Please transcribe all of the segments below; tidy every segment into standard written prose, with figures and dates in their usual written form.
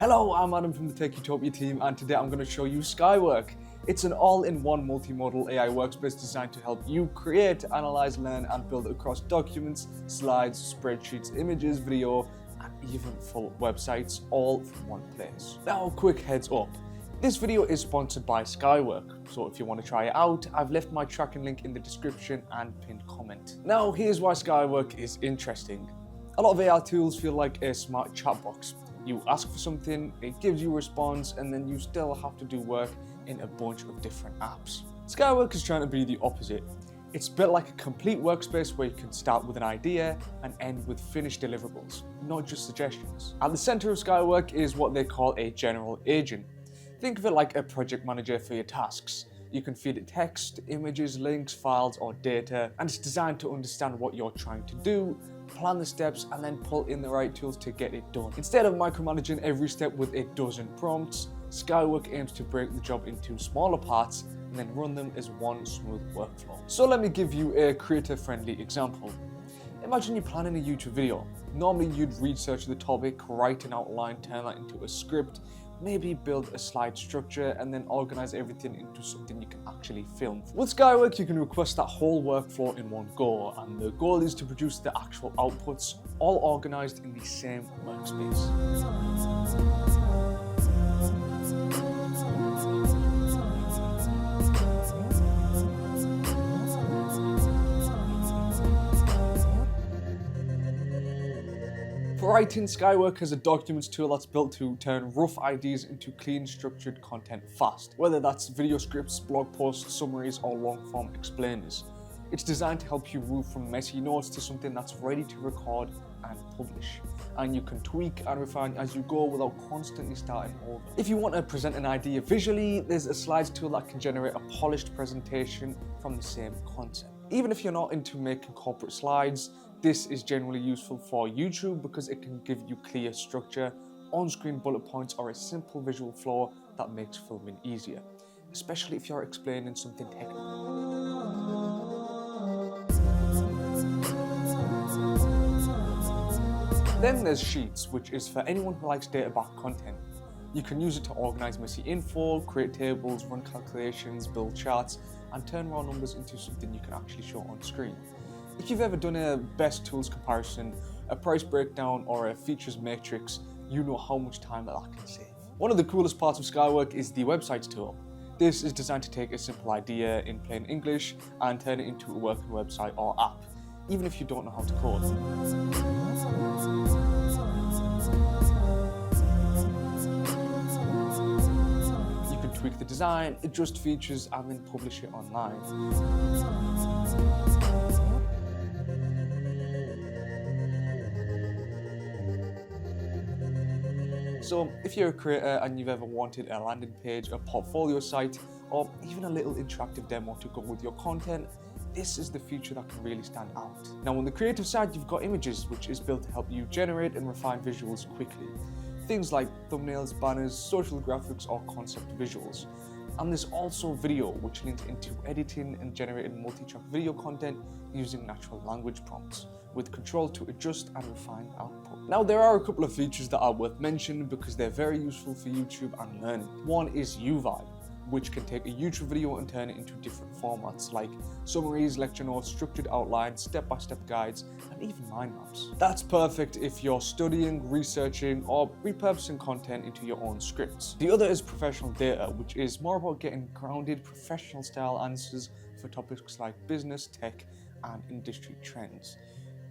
Hello, I'm Adam from the Tech Utopia team, and today I'm going to show you Skywork. It's an all-in-one multimodal AI workspace designed to help you create, analyze, learn, and build across documents, slides, spreadsheets, images, video, and even full websites, all from one place. Now, quick heads up. This video is sponsored by Skywork, so if you want to try it out, I've left my tracking link in the description and pinned comment. Now, here's why Skywork is interesting. A lot of AI tools feel like a smart chat box. You ask for something, it gives you a response, and then you still have to do work in a bunch of different apps. Skywork is trying to be the opposite. It's built like a complete workspace where you can start with an idea and end with finished deliverables, not just suggestions. At the center of Skywork is what they call a general agent. Think of it like a project manager for your tasks. You can feed it text, images, links, files, or data, and it's designed to understand what you're trying to do, plan the steps, and then pull in the right tools to get it done. Instead of micromanaging every step with a dozen prompts, Skywork aims to break the job into smaller parts and then run them as one smooth workflow. So let me give you a creator-friendly example. Imagine you're planning a YouTube video. Normally you'd research the topic, write an outline, turn that into a script, maybe build a slide structure, and then organize everything into something you can actually film. With Skywork, you can request that whole workflow in one go, and the goal is to produce the actual outputs, all organized in the same workspace. For writing, Skywork has a documents tool that's built to turn rough ideas into clean, structured content fast, whether that's video scripts, blog posts, summaries, or long-form explainers. It's designed to help you move from messy notes to something that's ready to record and publish. And you can tweak and refine as you go without constantly starting over. If you want to present an idea visually, there's a slides tool that can generate a polished presentation from the same concept. Even if you're not into making corporate slides, this is generally useful for YouTube because it can give you clear structure, on-screen bullet points, or a simple visual flow that makes filming easier, especially if you're explaining something technical. Then there's Sheets, which is for anyone who likes data-backed content. You can use it to organize messy info, create tables, run calculations, build charts, and turn raw numbers into something you can actually show on screen. If you've ever done a best tools comparison, a price breakdown, or a features matrix, you know how much time that can save. One of the coolest parts of Skywork is the websites tool. This is designed to take a simple idea in plain English and turn it into a working website or app, even if you don't know how to code. You can tweak the design, adjust features, and then publish it online. So if you're a creator and you've ever wanted a landing page, a portfolio site, or even a little interactive demo to go with your content, this is the feature that can really stand out. Now on the creative side, you've got images, which is built to help you generate and refine visuals quickly. Things like thumbnails, banners, social graphics, or concept visuals. And there's also video, which links into editing and generating multi-track video content using natural language prompts, with control to adjust and refine output. Now there are a couple of features that are worth mentioning because they're very useful for YouTube and learning. One is UVibe, which can take a YouTube video and turn it into different formats like summaries, lecture notes, structured outlines, step-by-step guides, and even mind maps. That's perfect if you're studying, researching, or repurposing content into your own scripts. The other is professional data, which is more about getting grounded, professional-style answers for topics like business, tech, and industry trends.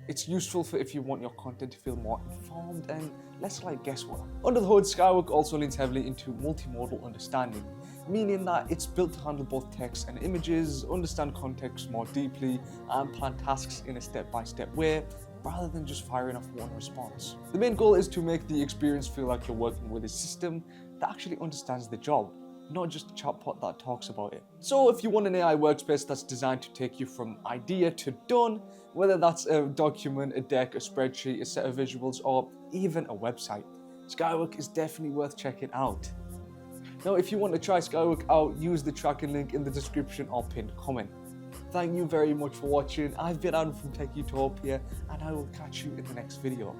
It's useful for if you want your content to feel more informed and less like guesswork. Under the hood, Skywork also leans heavily into multimodal understanding, meaning that it's built to handle both text and images, understand context more deeply, and plan tasks in a step-by-step way, rather than just firing off one response. The main goal is to make the experience feel like you're working with a system that actually understands the job, not just a chatbot that talks about it. So if you want an AI workspace that's designed to take you from idea to done, whether that's a document, a deck, a spreadsheet, a set of visuals, or even a website, Skywork is definitely worth checking out. Now, if you want to try Skywork out, use the tracking link in the description or pinned comment. Thank you very much for watching. I've been Adam from Tech Utopia, and I will catch you in the next video.